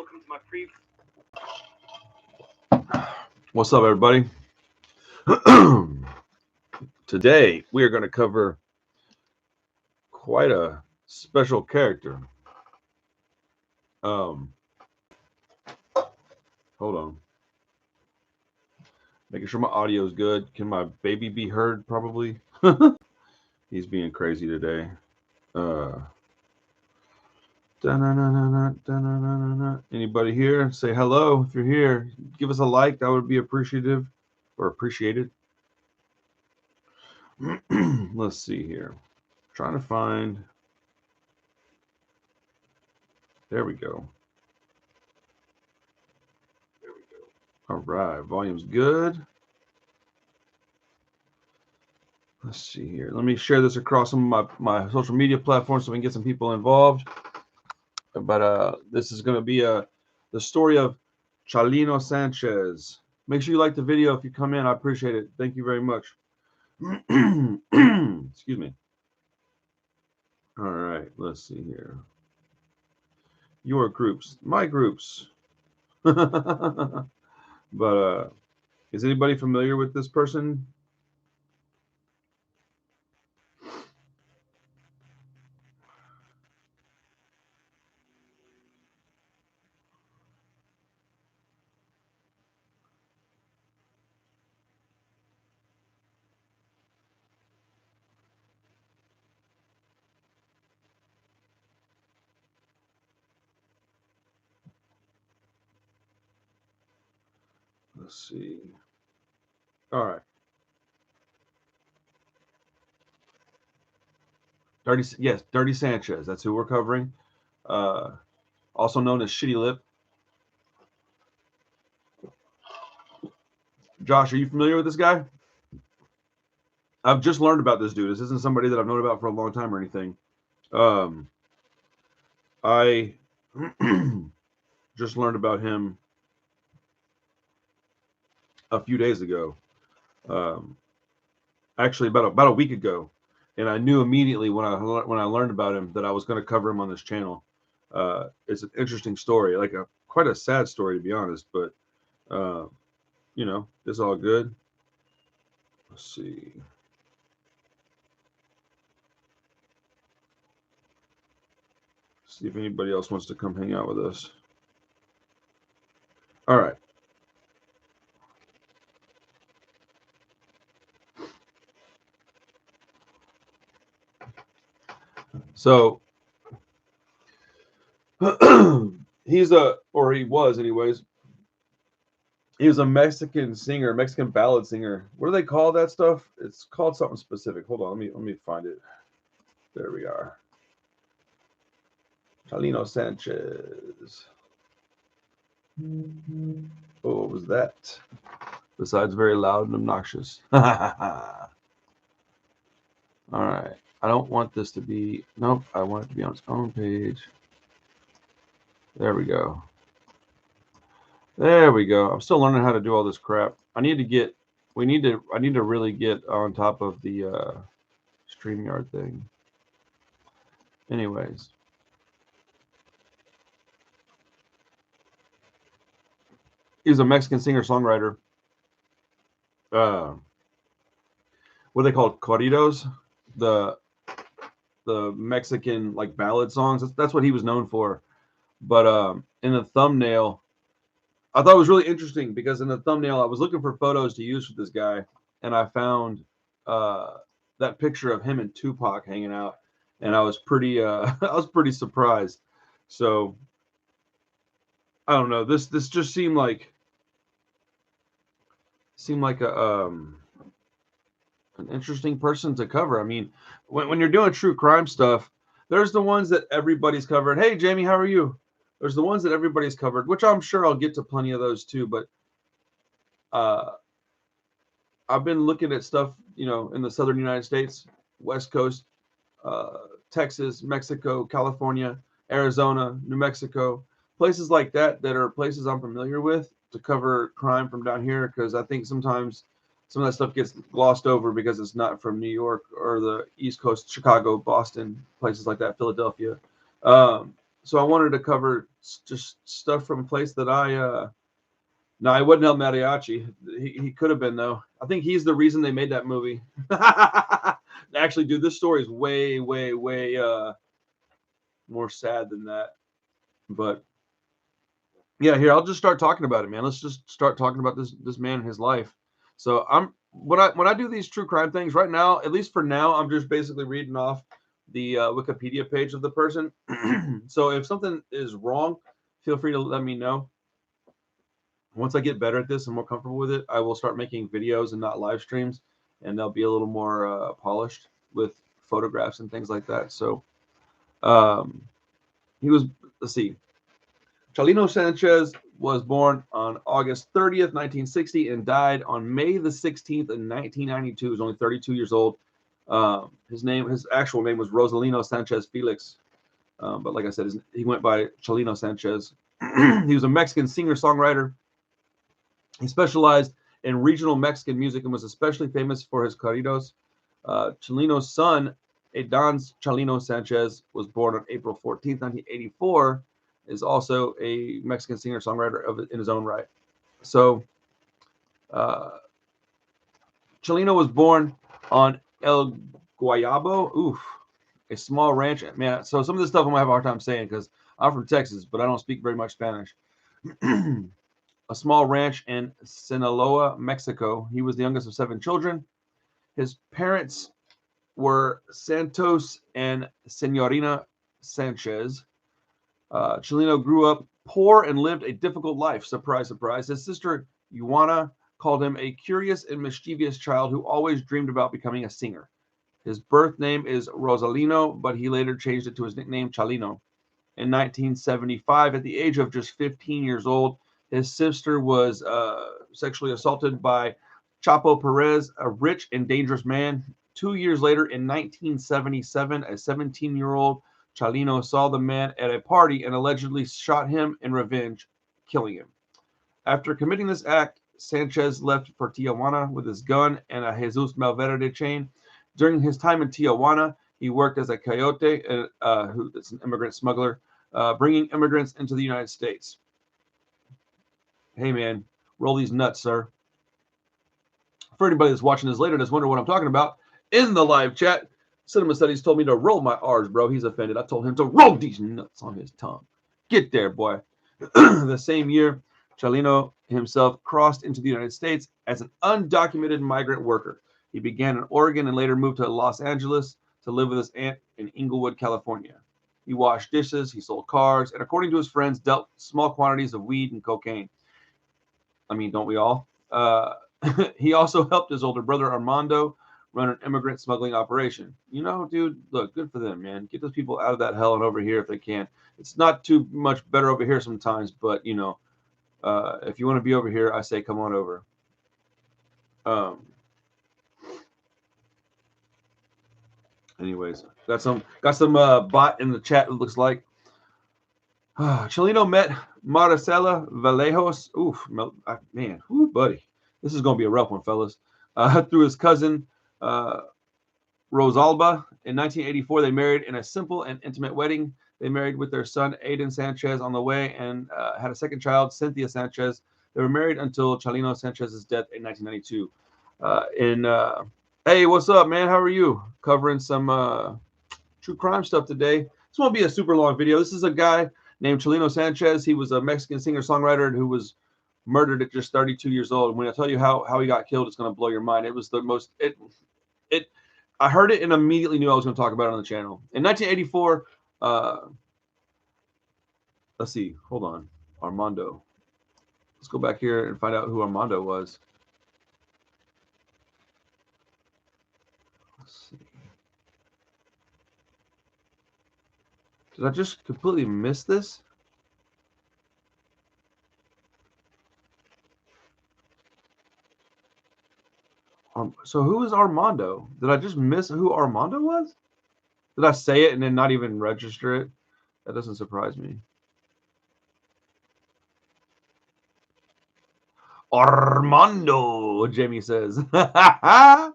welcome to my pre. What's up, everybody? Today we are going to cover quite a special character. Hold on. Making sure my audio is good. Can my baby be heard? Probably. He's being crazy today. Anybody here? Say hello if you're here. Give us a like. That would be appreciative or appreciated. Let's see here. Trying to find. There we go. All right, volume's good. Let's see here. Let me share this across some of my social media platforms so we can get some people involved. But this is going to be the story of Chalino Sanchez. Make sure you like the video if you come in. I appreciate it. Thank you very much. Excuse me. All right, let's see here. Your groups, my groups. But is anybody familiar with this person? Let's see. All right. Dirty Sanchez. That's who we're covering. Also known as Shitty Lip. Josh, are you familiar with this guy? I've just learned about this dude. This isn't somebody that I've known about for a long time or anything. I just learned about him a few days ago. Actually, about a week ago, and I knew immediately when I learned about him that I was going to cover him on this channel. It's an interesting story, like quite a sad story to be honest, but you know, it's all good. Let's see. See if anybody else wants to come hang out with us. All right. So he was anyways. He was a Mexican singer, Mexican ballad singer. What do they call that stuff? It's called something specific. Hold on, let me find it. There we are. Chalino Sanchez. Oh, what was that? Besides very loud and obnoxious. All right. I don't want this to be... Nope, I want it to be on its own page. There we go. There we go. I'm still learning how to do all this crap. I need to really get on top of the StreamYard thing. Anyways. He's a Mexican singer-songwriter. What are they called? Corridos? The Mexican like ballad songs. That's what he was known for. But in the thumbnail, I thought it was really interesting because in the thumbnail I was looking for photos to use for this guy, and I found that picture of him and Tupac hanging out, and I was pretty surprised. So I don't know. This just seemed like an interesting person to cover. I mean, when you're doing true crime stuff, there's the ones that everybody's covered. Hey, Jamie, how are you? There's the ones that everybody's covered, which I'm sure I'll get to plenty of those too. But I've been looking at stuff, you know, in the southern United States, West Coast, Texas, Mexico, California, Arizona, New Mexico, places like that are places I'm familiar with to cover crime from down here, because I think sometimes some of that stuff gets glossed over because it's not from New York or the East Coast, Chicago, Boston, places like that, Philadelphia. so I wanted to cover just stuff from a place that I. No, I wasn't El Mariachi. He could have been though. I think he's the reason they made that movie. Actually, dude, this story is way, way, way more sad than that. But yeah, here I'll just start talking about it, man. Let's just start talking about this man and his life. So when I do these true crime things right now, at least for now, I'm just basically reading off the Wikipedia page of the person. So if something is wrong, feel free to let me know. Once I get better at this and more comfortable with it, I will start making videos and not live streams, and they'll be a little more polished with photographs and things like that. So um, he was, let's see, Chalino Sanchez was born on August 30th, 1960, and died on May the 16th in 1992. He was only 32 years old. His actual name was Rosalino Sanchez Felix. But like I said, he went by Chalino Sanchez. He was a Mexican singer-songwriter. He specialized in regional Mexican music and was especially famous for his corridos. Chalino's son, Adan Chalino Sanchez, was born on April 14th, 1984, is also a Mexican singer-songwriter in his own right. So Chalino was born on El Guayabo, a small ranch. Man, so some of this stuff I'm going to have a hard time saying because I'm from Texas, but I don't speak very much Spanish. A small ranch in Sinaloa, Mexico. He was the youngest of 7 children. His parents were Santos and Senorina Sanchez. Chalino grew up poor and lived a difficult life. Surprise, surprise. His sister, Juana, called him a curious and mischievous child who always dreamed about becoming a singer. His birth name is Rosalino, but he later changed it to his nickname, Chalino. In 1975, at the age of just 15 years old, his sister was sexually assaulted by Chapo Perez, a rich and dangerous man. 2 years later, in 1977, a 17-year-old Chalino saw the man at a party and allegedly shot him in revenge, killing him. After committing this act, Sanchez left for Tijuana with his gun and a Jesus Malverde chain. During his time in Tijuana, he worked as a coyote, who's an immigrant smuggler, bringing immigrants into the United States. Hey, man, roll these nuts, sir. For anybody that's watching this later and is wondering what I'm talking about, in the live chat, Cinema Studies told me to roll my R's, bro. He's offended. I told him to roll these nuts on his tongue. Get there, boy. The same year, Chalino himself crossed into the United States as an undocumented migrant worker. He began in Oregon and later moved to Los Angeles to live with his aunt in Inglewood, California. He washed dishes, he sold cars, and according to his friends, dealt small quantities of weed and cocaine. I mean, don't we all? He also helped his older brother, Armando, run an immigrant smuggling operation. You know, dude, look, good for them, man. Get those people out of that hell and over here if they can. It's not too much better over here sometimes, but, you know, if you want to be over here, I say come on over. Anyways, got some bot in the chat, it looks like. Chalino met Maricela Vallejos. Oof, man, ooh, buddy. This is going to be a rough one, fellas. Through his cousin, Rosalba. In 1984, they married in a simple and intimate wedding. They married with their son, Aiden Sanchez, on the way and had a second child, Cynthia Sanchez. They were married until Chalino Sanchez's death in 1992. Hey, what's up, man? How are you? Covering some true crime stuff today. This won't be a super long video. This is a guy named Chalino Sanchez. He was a Mexican singer-songwriter who was murdered at just 32 years old. And when I tell you how he got killed, it's going to blow your mind. It was the most I heard it and immediately knew I was going to talk about it on the channel. In 1984, let's see. Hold on. Armando. Let's go back here and find out who Armando was. Let's see. Did I just completely miss this? So who is Armando? Did I just miss who Armando was? Did I say it and then not even register it? That doesn't surprise me. Armando, Jamie says. I'm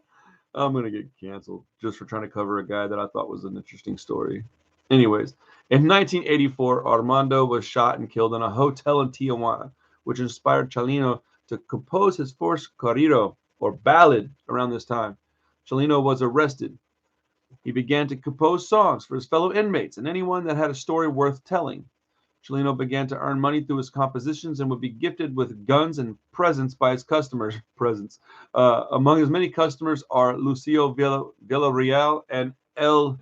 going to get canceled just for trying to cover a guy that I thought was an interesting story. Anyways, in 1984, Armando was shot and killed in a hotel in Tijuana, which inspired Chalino to compose his first corrido, or ballad, around this time. Chalino was arrested. He began to compose songs for his fellow inmates and anyone that had a story worth telling. Chalino began to earn money through his compositions and would be gifted with guns and presents by his customers. Presents. Among his many customers are Lucio Villarreal and El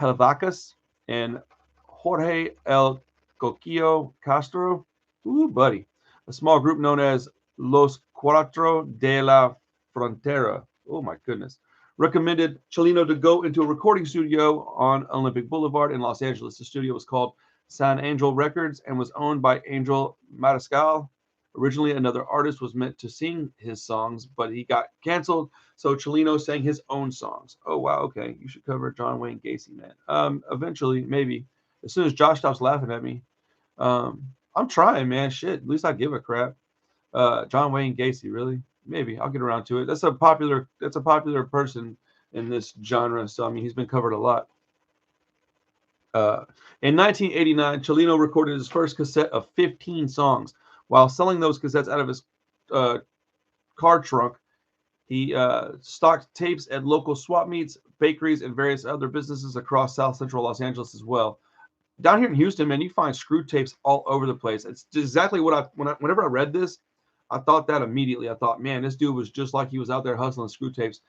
Pelvacas and Jorge El Coquillo Castro. Ooh, buddy. A small group known as Los Cuatro de la Frontera. Oh, my goodness. Recommended Chalino to go into a recording studio on Olympic Boulevard in Los Angeles. The studio was called San Angel Records and was owned by Angel Mariscal. Originally, another artist was meant to sing his songs, but he got canceled, so Chalino sang his own songs. Oh wow, okay. You should cover John Wayne Gacy, man. Eventually, maybe. As soon as Josh stops laughing at me. I'm trying, man. Shit. At least I give a crap. John Wayne Gacy, really? Maybe. I'll get around to it. That's a popular person in this genre. So I mean he's been covered a lot. In 1989, Chalino recorded his first cassette of 15 songs. While selling those cassettes out of his car trunk, he stocked tapes at local swap meets, bakeries, and various other businesses across South Central Los Angeles as well. Down here in Houston, man, you find screw tapes all over the place. It's exactly what whenever I read this, I thought that immediately. I thought, man, this dude was just like he was out there hustling screw tapes.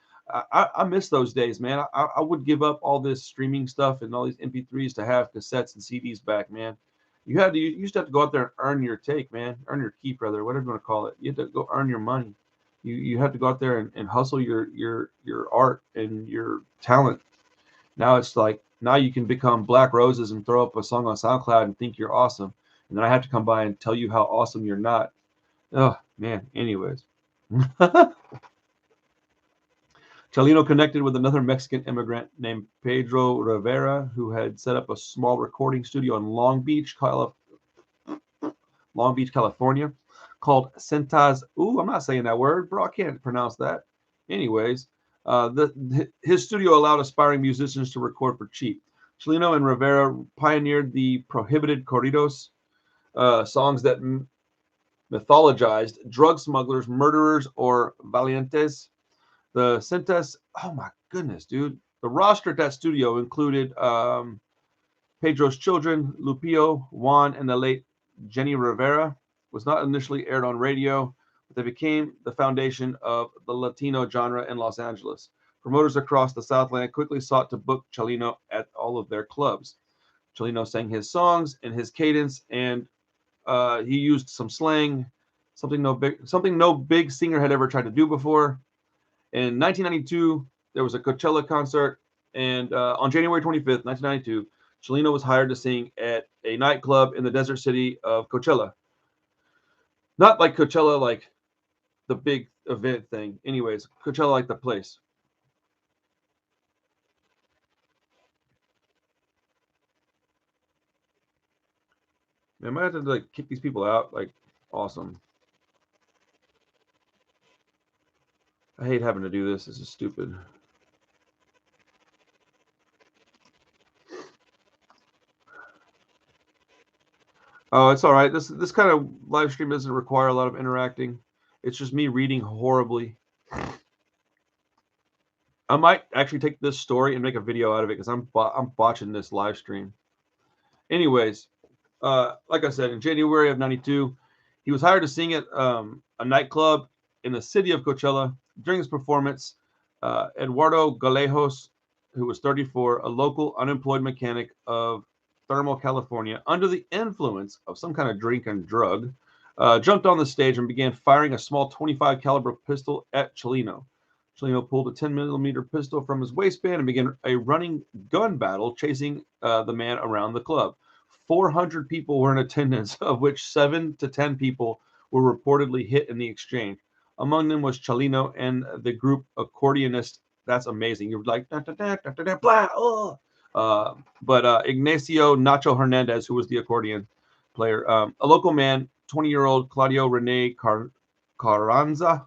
I miss those days, man. I would give up all this streaming stuff and all these MP3s to have cassettes and CDs back, man. You used to have to go out there and earn your take, man. Earn your keep, brother, whatever you want to call it. You had to go earn your money. You have to go out there and hustle your art and your talent. Now it's like now you can become Black Roses and throw up a song on SoundCloud and think you're awesome, and then I have to come by and tell you how awesome you're not. Oh man. Anyways. Chalino connected with another Mexican immigrant named Pedro Rivera, who had set up a small recording studio in Long Beach, California, called Centas. Ooh, I'm not saying that word, bro. I can't pronounce that. Anyways, his studio allowed aspiring musicians to record for cheap. Chalino and Rivera pioneered the prohibited corridos, songs that mythologized drug smugglers, murderers, or valientes. The Centas, oh my goodness, dude. The roster at that studio included Pedro's children, Lupio, Juan, and the late Jenny Rivera. Was not initially aired on radio, but they became the foundation of the Latino genre in Los Angeles. Promoters across the Southland quickly sought to book Chalino at all of their clubs. Chalino sang his songs in his cadence, and he used some slang, something no big singer had ever tried to do before. In 1992, there was a Coachella concert, and on January 25th, 1992, Chalino was hired to sing at a nightclub in the desert city of Coachella. Not like Coachella, like the big event thing. Anyways, Coachella, like the place. Man, I might have to like kick these people out. Like, awesome. I hate having to do this. This is stupid. Oh, it's all right. This kind of live stream doesn't require a lot of interacting. It's just me reading horribly. I might actually take this story and make a video out of it because I'm botching this live stream. Anyways, like I said, in January of '92, he was hired to sing at a nightclub in the city of Coachella. During his performance, Eduardo Galejos, who was 34, a local unemployed mechanic of Thermal, California, under the influence of some kind of drink and drug, jumped on the stage and began firing a small 25 caliber pistol at Chalino. Chalino pulled a 10-millimeter pistol from his waistband and began a running gun battle, chasing the man around the club. 400 people were in attendance, of which 7 to 10 people were reportedly hit in the exchange. Among them was Chalino and the group accordionist. That's amazing. You're like, da, da, da, da, da, da, blah, oh. But Ignacio Nacho Hernandez, who was the accordion player, a local man, 20-year-old Claudio Rene Carranza,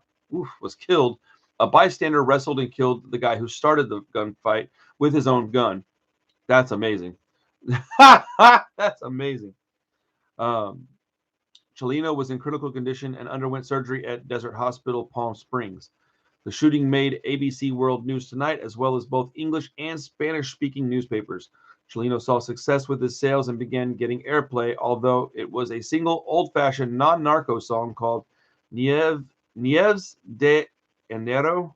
was killed. A bystander wrestled and killed the guy who started the gunfight with his own gun. That's amazing. That's amazing. Um, Chalino was in critical condition and underwent surgery at Desert Hospital, Palm Springs. The shooting made ABC World News Tonight, as well as both English and Spanish-speaking newspapers. Chalino saw success with his sales and began getting airplay, although it was a single, old-fashioned, non-narco song called Nieves de Enero,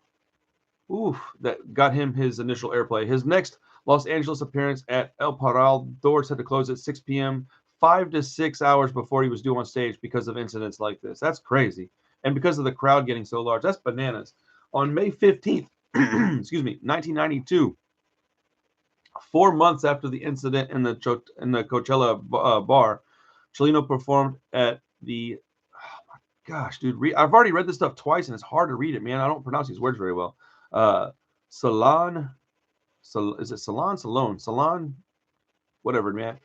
that got him his initial airplay. His next Los Angeles appearance at El Parral, doors had to close at 6 p.m., 5 to 6 hours before he was due on stage because of incidents like this. That's crazy. And because of the crowd getting so large, that's bananas. On May 15th, excuse me, 1992, 4 months after the incident in the Coachella bar, Chalino performed at the, oh my gosh, dude, I've already read this stuff twice and it's hard to read it, man. I don't pronounce these words very well. Salon, is it Salon, whatever, man,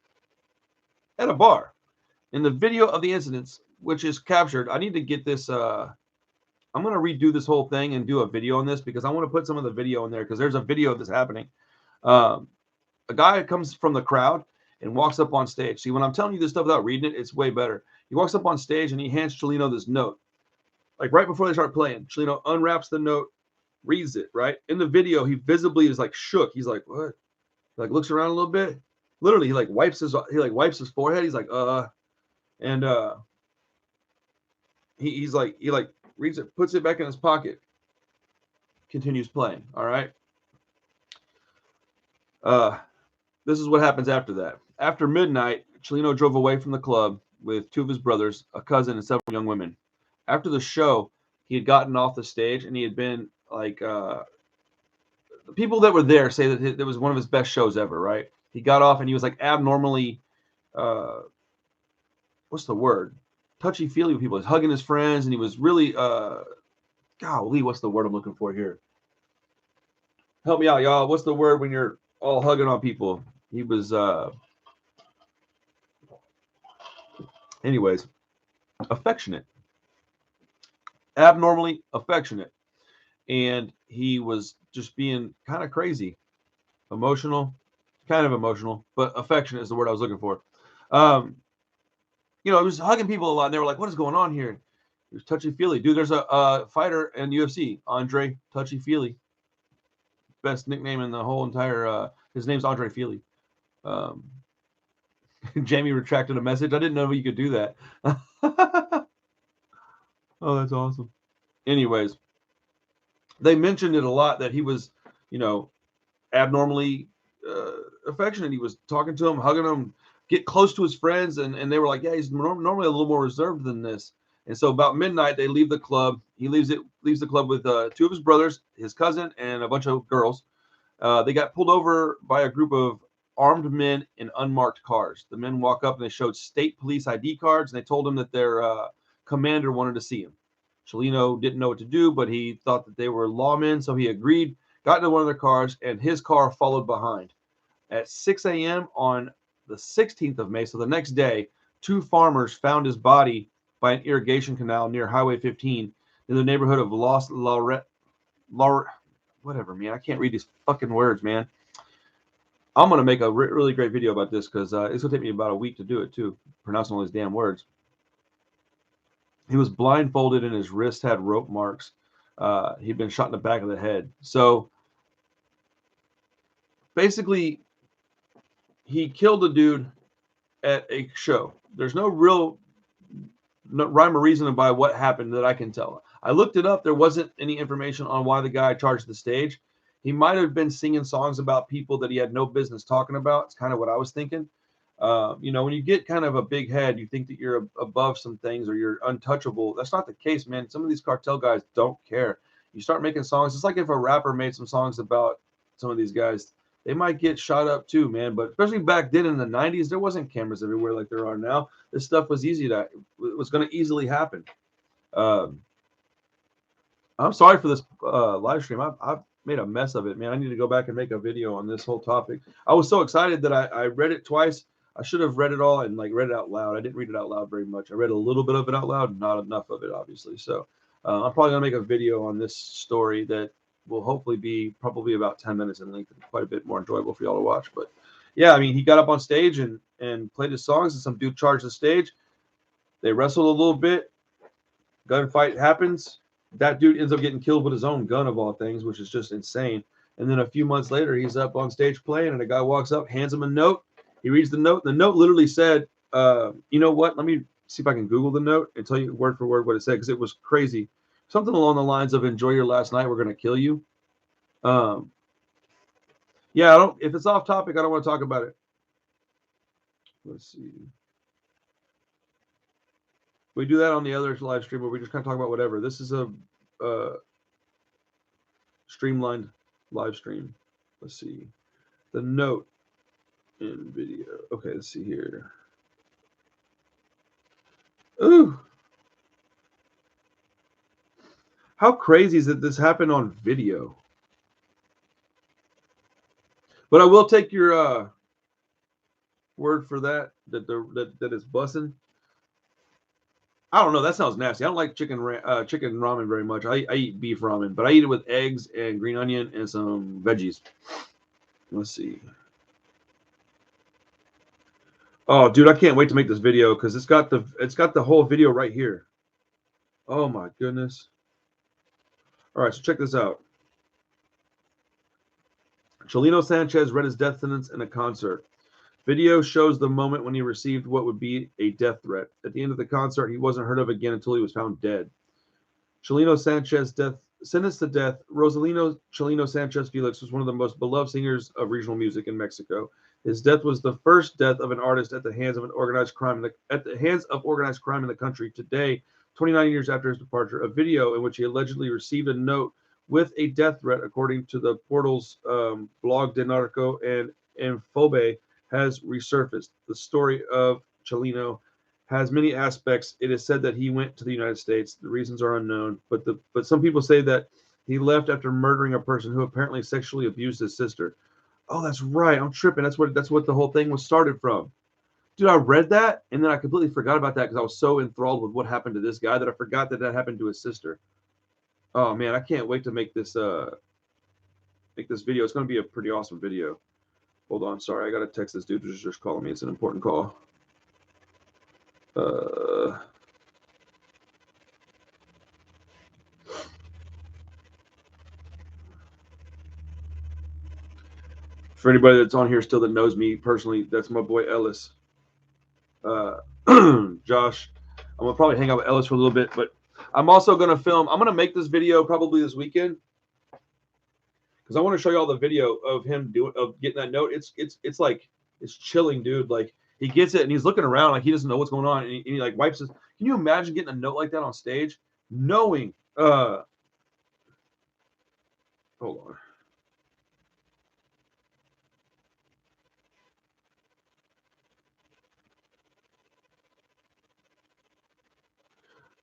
at a bar. In the video of the incidents, which is captured, I need to get this, I'm going to redo this whole thing and do a video on this because I want to put some of the video in there because there's a video of this happening. A guy comes from the crowd and walks up on stage. See, when I'm telling you this stuff without reading it, it's way better. He walks up on stage and he hands Chalino this note. Like right before they start playing, Chalino unwraps the note, reads it, right? In the video, he visibly is like shook. He's like, what? He like looks around a little bit. Literally, he wipes his forehead. He's like, and he reads it, puts it back in his pocket, continues playing. All right. This is what happens after that. After midnight, Chalino drove away from the club with two of his brothers, a cousin, and several young women. After the show, he had gotten off the stage and he had been like, the people that were there say that it was one of his best shows ever, right? He got off and he was like abnormally, what's the word? Touchy-feely with people. He's hugging his friends and he was really, golly, what's the word I'm looking for here? Help me out, y'all. What's the word when you're all hugging on people? He was, anyways, affectionate. Abnormally affectionate. And he was just being kind of crazy. Emotional, kind of emotional, but affectionate is the word I was looking for. He was hugging people a lot, and they were like, what is going on here? He was touchy-feely. Dude, there's a fighter in UFC, Andre Touchy-Feely. Best nickname in the whole entire, his name's Andre Feely. Jamie retracted a message. I didn't know you could do that. Oh, that's awesome. Anyways, they mentioned it a lot that he was, abnormally affectionate. He was talking to him, hugging him, get close to his friends, and they were like, yeah, he's normally a little more reserved than this. And so about midnight, they leave the club. He leaves the club with two of his brothers, his cousin, and a bunch of girls. They got pulled over by a group of armed men in unmarked cars. The men walk up and they showed state police ID cards, and they told him that their commander wanted to see him. Chalino didn't know what to do, but he thought that they were lawmen, so he agreed, got into one of their cars, and his car followed behind. At 6 a.m. on the 16th of May, so the next day, two farmers found his body by an irrigation canal near Highway 15 in the neighborhood of whatever, man. I can't read these fucking words, man. I'm going to make a really great video about this because it's going to take me about a week to do it, too, pronouncing all these damn words. He was blindfolded and his wrist had rope marks. He'd been shot in the back of the head. So basically, he killed a dude at a show. There's no real rhyme or reason by what happened that I can tell. I looked it up. There wasn't any information on why the guy charged the stage. He might have been singing songs about people that he had no business talking about. It's kind of what I was thinking. When you get kind of a big head, you think that you're above some things or you're untouchable. That's not the case, man. Some of these cartel guys don't care. You start making songs. It's like if a rapper made some songs about some of these guys, they might get shot up too, man. But especially back then in the 90s, there wasn't cameras everywhere like there are now. This stuff was it was going to easily happen. I'm sorry for this live stream. I've made a mess of it, man. I need to go back and make a video on this whole topic. I was so excited that I read it twice. I should have read it all and read it out loud. I didn't read it out loud very much. I read a little bit of it out loud, not enough of it, obviously. So I'm probably going to make a video on this story that will hopefully be probably about 10 minutes in length and quite a bit more enjoyable for y'all to watch. But yeah, I mean, he got up on stage and played his songs, and some dude charged the stage. They wrestled a little bit. Gunfight happens. That dude ends up getting killed with his own gun of all things, which is just insane. And then a few months later, he's up on stage playing, and a guy walks up, hands him a note. He reads the note. The note literally said, "You know what? Let me see if I can Google the note and tell you word for word what it said, because it was crazy. Something along the lines of, "Enjoy your last night. We're gonna kill you." Um, yeah, I don't. If it's off topic, I don't want to talk about it. Let's see. We do that on the other live stream where we just kind of talk about whatever. This is a streamlined live stream. Let's see. The note in video. Okay, let's see here. Ooh. How crazy is that this happened on video? But I will take your word for that that it's bussing. I don't know. That sounds nasty. I don't like chicken ramen very much. I eat beef ramen, but I eat it with eggs and green onion and some veggies. Let's see. Oh, dude, I can't wait to make this video because it's got the whole video right here. Oh my goodness. All right, so check this out. Chalino Sanchez read his death sentence in a concert. Video shows the moment when he received what would be a death threat. At the end of the concert, he wasn't heard of again until he was found dead. Chalino Sanchez sentenced to death. Rosalino Chalino Sanchez Felix was one of the most beloved singers of regional music in Mexico. His death was the first death of an artist at the hands of organized crime in the country. Today, 29 years after his departure, a video in which he allegedly received a note with a death threat, according to the portals Blog de Narco and Infobe, has resurfaced. The story of Chalino has many aspects. It is said that he went to the United States. The reasons are unknown, but some people say that he left after murdering a person who apparently sexually abused his sister. Oh, that's right. I'm tripping. That's what the whole thing was started from. Dude, I read that and then I completely forgot about that because I was so enthralled with what happened to this guy that I forgot that happened to his sister. Oh man, I can't wait to make this video. It's going to be a pretty awesome video. Hold on, sorry, I got to text this dude who's just calling me. It's an important call. For anybody that's on here still that knows me personally, that's my boy Ellis. Josh, I'm gonna probably hang out with Ellis for a little bit, but I'm also gonna film. I'm gonna make this video probably this weekend because I want to show you all the video of him getting that note. It's like it's chilling, dude. Like he gets it and he's looking around like he doesn't know what's going on, and he like wipes his. Can you imagine getting a note like that on stage, knowing? Hold on.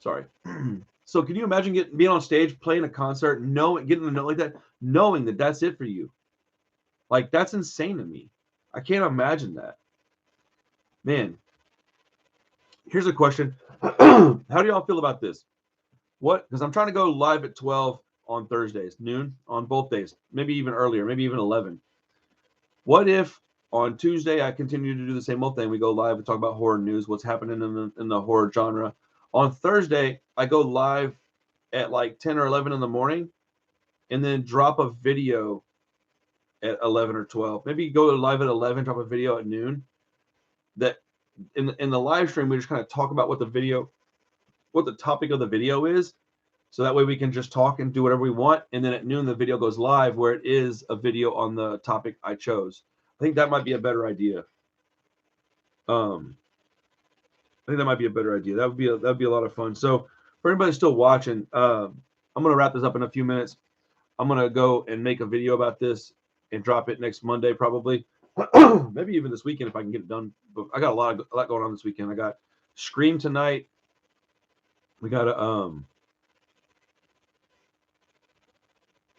Sorry. So can you imagine being on stage, playing a concert, getting a note like that, knowing that that's it for you? Like that's insane to me. I can't imagine that. Man, here's a question. How do y'all feel about this? Because I'm trying to go live at 12 on Thursdays, noon on both days, maybe even earlier, maybe even 11. What if on Tuesday I continue to do the same old thing? We go live and talk about horror news, what's happening in the horror genre. On Thursday, I go live at like 10 or 11 in the morning and then drop a video at 11 or 12. Maybe go live at 11, drop a video at noon. That in the live stream, we just kind of talk about what the topic of the video is. So that way we can just talk and do whatever we want. And then at noon, the video goes live where it is a video on the topic I chose. I think that might be a better idea. I think that might be a better idea. That'd be a lot of fun. So for anybody still watching, I'm gonna wrap this up in a few minutes. I'm gonna go and make a video about this and drop it next Monday, probably. Maybe even this weekend if I can get it done. But I got a lot going on this weekend. I got Scream tonight. We got a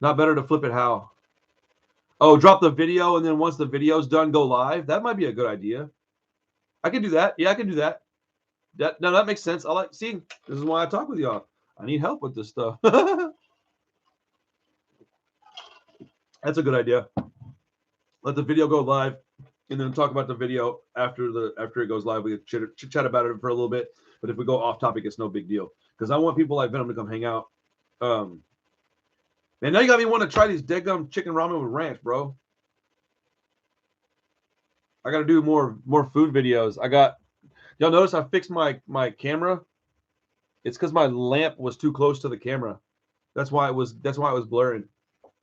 not better to flip it how. Oh, drop the video and then once the video's done, go live. That might be a good idea. I can do that. Yeah, I can do that. That makes sense. See, this is why I talk with y'all. I need help with this stuff. That's a good idea. Let the video go live. and then talk about the video after it goes live. We can chat about it for a little bit. But if we go off topic, it's no big deal because I want people like Venom to come hang out. Man, now you got me want to try these dead-gum chicken ramen with ranch, bro. I got to do more food videos. Y'all notice I fixed my camera. It's because my lamp was too close to the camera. That's why it was blurring.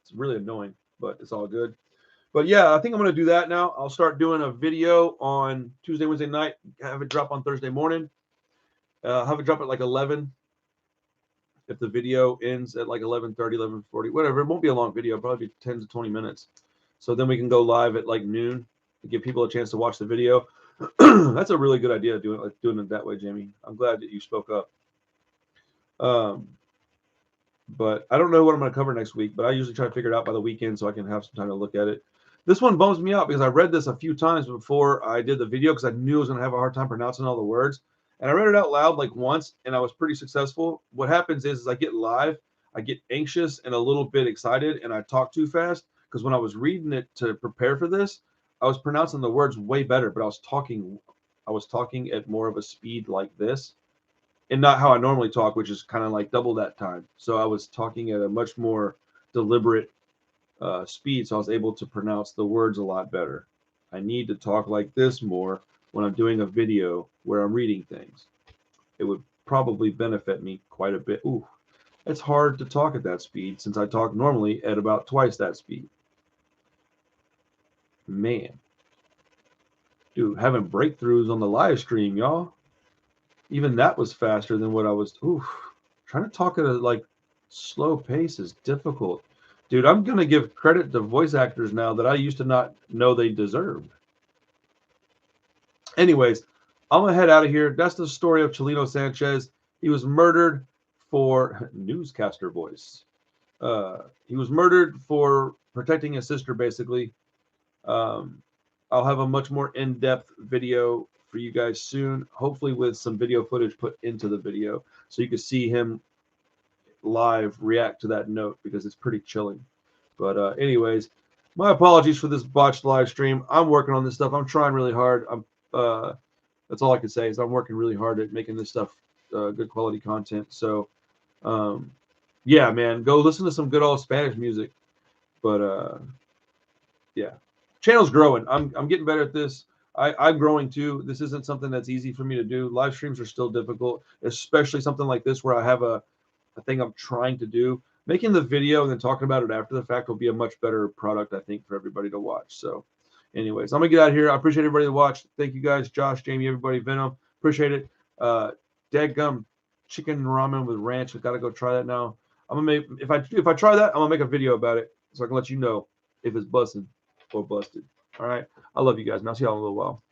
It's really annoying, but it's all good. But yeah, I think I'm gonna do that now. I'll start doing a video on Tuesday, Wednesday night. Have it drop on Thursday morning. Have it drop at like 11. If the video ends at like 11:30, 11:40, whatever, it won't be a long video. Probably 10 to 20 minutes. So then we can go live at like noon to give people a chance to watch the video. That's a really good idea, doing it that way, Jamie. I'm glad that you spoke up. But I don't know what I'm going to cover next week, but I usually try to figure it out by the weekend so I can have some time to look at it. This one bums me out because I read this a few times before I did the video because I knew I was going to have a hard time pronouncing all the words. And I read it out loud like once, and I was pretty successful. What happens is I get live, I get anxious and a little bit excited, and I talk too fast because when I was reading it to prepare for this, I was pronouncing the words way better, but I was talking at more of a speed like this. And not how I normally talk, which is kind of like double that time. So I was talking at a much more deliberate speed, so I was able to pronounce the words a lot better. I need to talk like this more when I'm doing a video where I'm reading things. It would probably benefit me quite a bit. Ooh, it's hard to talk at that speed since I talk normally at about twice that speed. Man. Dude, having breakthroughs on the live stream, y'all. Even that was faster than what I was. Trying to talk at a like slow pace is difficult. Dude, I'm going to give credit to voice actors now that I used to not know they deserved. Anyways, I'm going to head out of here. That's the story of Chalino Sanchez. He was murdered for newscaster voice. He was murdered for protecting his sister, basically. I'll have a much more in-depth video for you guys soon, hopefully with some video footage put into the video so you can see him live react to that note because it's pretty chilling. But anyways, my apologies for this botched live stream. I'm working on this stuff. I'm trying really hard. That's all I can say is I'm working really hard at making this stuff good quality content. So yeah, man, go listen to some good old Spanish music. But yeah, channel's growing. I'm getting better at this. I'm growing too. This isn't something that's easy for me to do. Live streams are still difficult, especially something like this where I have a thing I'm trying to do. Making the video and then talking about it after the fact will be a much better product, I think, for everybody to watch. So anyways, I'm going to get out of here. I appreciate everybody that watched. Thank you guys, Josh, Jamie, everybody, Venom. Appreciate it. Dadgum chicken ramen with ranch. I got to go try that now. I'm going to make, if I try that, I'm going to make a video about it so I can let you know if it's busting or busted. All right. I love you guys, and I'll see y'all in a little while.